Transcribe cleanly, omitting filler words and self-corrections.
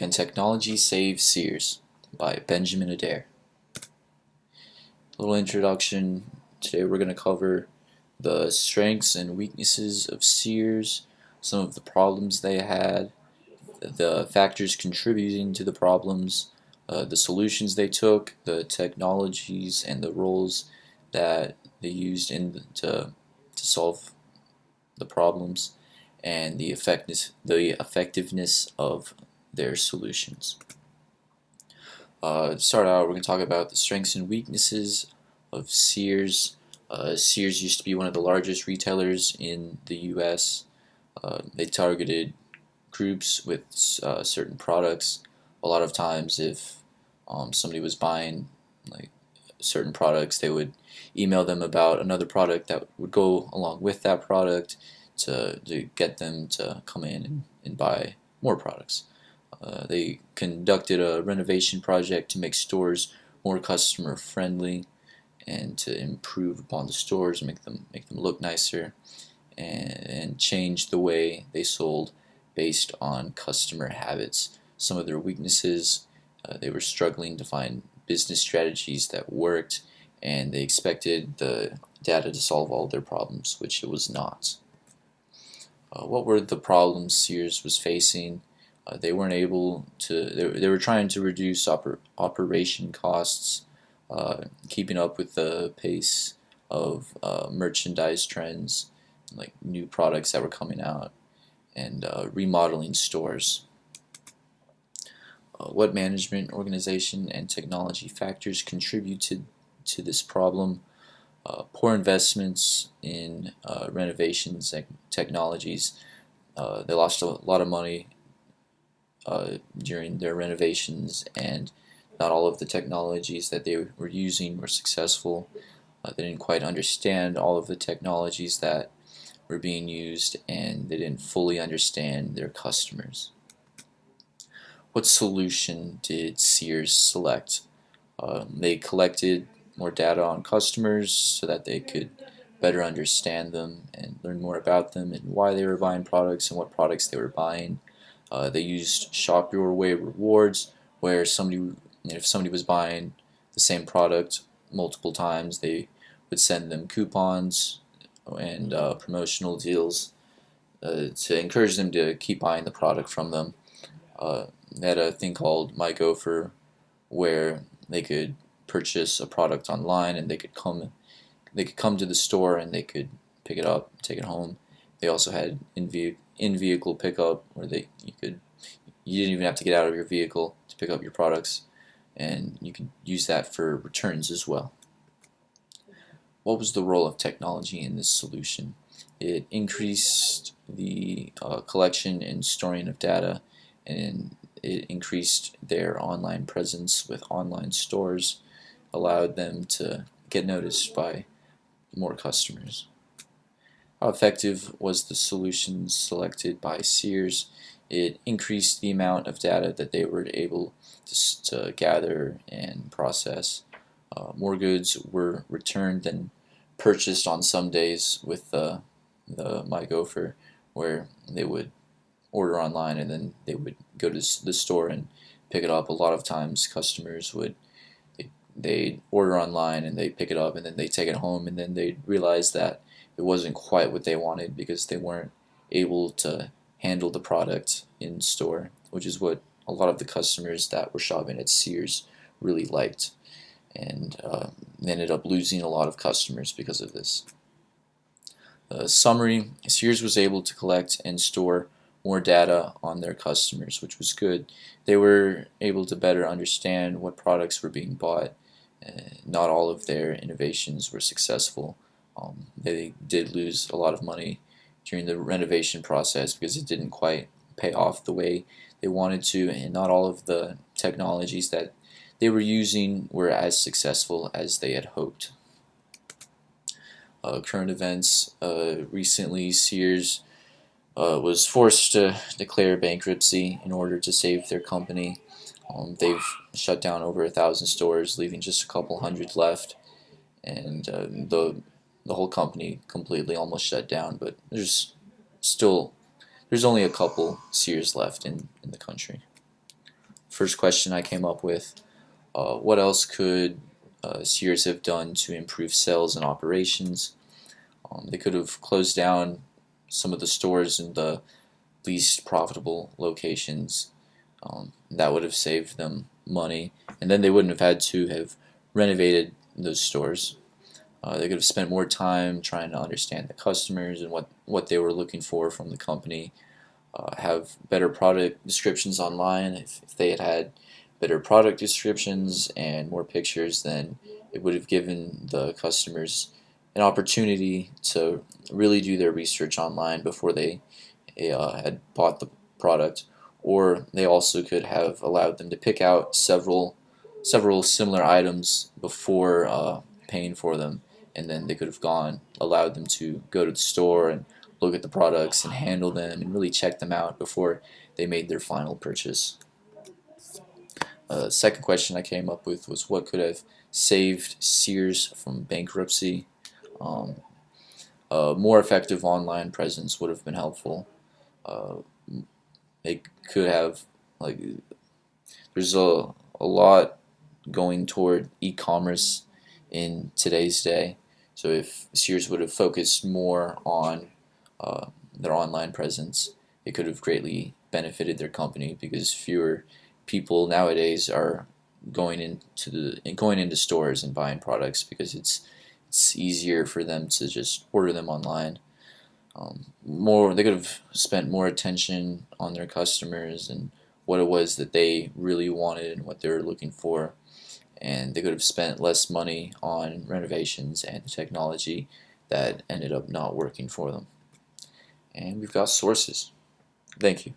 Can Technology Save Sears? By Benjamin Adair. A little introduction. Today we're going to cover the strengths and weaknesses of Sears, some of the problems they had, the factors contributing to the problems, the solutions they took, the technologies and the roles that they used to solve the problems, and the effectiveness of their solutions. To start out, we're going to talk about the strengths and weaknesses of Sears. Sears used to be one of the largest retailers in the U.S. They targeted groups with certain products. A lot of times, if somebody was buying like certain products, they would email them about another product that would go along with that product to get them to come in and buy more products. They conducted a renovation project to make stores more customer friendly and to improve upon the stores, make them look nicer, and change the way they sold based on customer habits. Some of their weaknesses: they were struggling to find business strategies that worked, and they expected the data to solve all their problems, which it was not. What were the problems Sears was facing? They weren't able to. They were trying to reduce operation costs, keeping up with the pace of merchandise trends, like new products that were coming out, and remodeling stores. What management, organization, and technology factors contributed to this problem? Poor investments in renovations and technologies. They lost a lot of money during their renovations, and not all of the technologies that they were using were successful. They didn't quite understand all of the technologies that were being used, and they didn't fully understand their customers. What solution did Sears select? They collected more data on customers so that they could better understand them and learn more about them and why they were buying products and what products they were buying. They used Shop Your Way rewards, where if somebody was buying the same product multiple times, they would send them coupons and promotional deals to encourage them to keep buying the product from them. They had a thing called My Gopher, where they could purchase a product online and they could come to the store and they could pick it up, take it home. They also had in-vehicle pickup, where you didn't even have to get out of your vehicle to pick up your products, and you could use that for returns as well. What was the role of technology in this solution? It increased the collection and storing of data, and it increased their online presence with online stores, allowed them to get noticed by more customers. How effective was the solution selected by Sears? It increased the amount of data that they were able to gather and process. More goods were returned than purchased on some days with the My Gopher, where they would order online and then they would go to the store and pick it up. A lot of times customers would they order online and they pick it up and then they take it home, and then they realize that it wasn't quite what they wanted because they weren't able to handle the product in store, which is what a lot of the customers that were shopping at Sears really liked, and they ended up losing a lot of customers because of this. Summary: Sears was able to collect and store more data on their customers, which was good. They were able to better understand what products were being bought. Not all of their innovations were successful. They did lose a lot of money during the renovation process because it didn't quite pay off the way they wanted to, and not all of the technologies that they were using were as successful as they had hoped. Current events: recently Sears was forced to declare bankruptcy in order to save their company. They've shut down over 1,000 stores, leaving just a couple hundred left, and the whole company completely almost shut down. But there's only a couple Sears left in the country. First question I came up with, what else could Sears have done to improve sales and operations? They could have closed down some of the stores in the least profitable locations. That would have saved them money, and then they wouldn't have had to have renovated those stores. They could have spent more time trying to understand the customers and what they were looking for from the company. Have better product descriptions online. If they had better product descriptions and more pictures, then it would have given the customers an opportunity to really do their research online before they had bought the product. Or they also could have allowed them to pick out several similar items before paying for them, and then they could have allowed them to go to the store and look at the products and handle them and really check them out before they made their final purchase. Second question I came up with was what could have saved Sears from bankruptcy. Um, a more effective online presence would have been helpful. Uh, they could have, like, there's a lot going toward e-commerce in today's day. So if Sears would have focused more on their online presence, it could have greatly benefited their company, because fewer people nowadays are going into stores and buying products, because it's easier for them to just order them online. They could have spent more attention on their customers and what it was that they really wanted and what they were looking for, and they could have spent less money on renovations and technology that ended up not working for them. And we've got sources. Thank you.